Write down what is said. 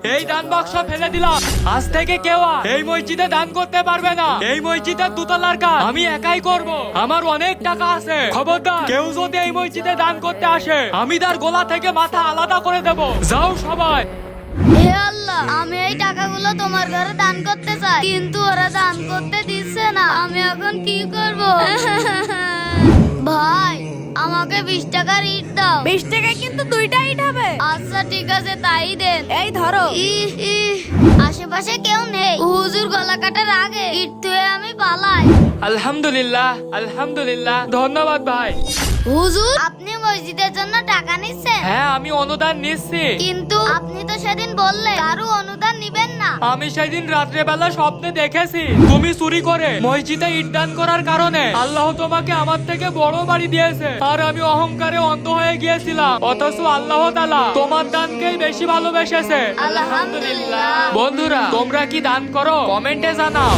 এই দান বাক্স ফেলে দিলাম। আজ থেকে কেউ আর এই মসজিদে দান করতে পারবে না। এই মসজিদের দুতলার কাজ আমি একাই করব। আমার অনেক টাকা আছে। খবরদার কেউ যদি এই মসজিদে দান করতে আসে আমি তার গলা থেকে মাথা আলাদা করে দেব। যাও সবাই। হে আল্লাহ, আমি এই টাকাগুলো তোমার ঘরে দান করতে চাই, কিন্তু ওরা দান করতে দিচ্ছে না। আমি এখন কি করব? ভাই, আমাকে 20 টাকার ইট দাও। 20 টাকায় কিন্তু 2টা ইট হবে। আচ্ছা ঠিক আছে, তাই দেন। এই ধরো। আশেপাশে কেউ নেই। হুজুর গলা কাটার আগে ইট ধুয়ে আমি পালাই। আলহামদুলিল্লাহ, আলহামদুলিল্লাহ। ধন্যবাদ ভাই। হুজুর, আপনি মসজিদের জন্য টাকা নিচ্ছেন? হ্যাঁ, আমি অনুদান নিচ্ছি। কিন্তু আপনি তো সেদিন বললেন কারো অনুদান নিবেন না। আমি সেদিন রাত্রে বেলা স্বপ্নে দেখেছি তুমি চুরি করে মসজিদে ইট দান করার কারণে আল্লাহ তোমাকে আমার থেকে বড় বাড়ি দিয়েছে। আর আমি অহংকারে অন্ধ হয়ে গিয়েছিলাম, অথচ আল্লাহ তাআলা তোমার দানকেই বেশি ভালোবেসেছে। আলহামদুলিল্লাহ। বন্ধুরা, তোমরা কি দান করো? কমেন্টে জানাও।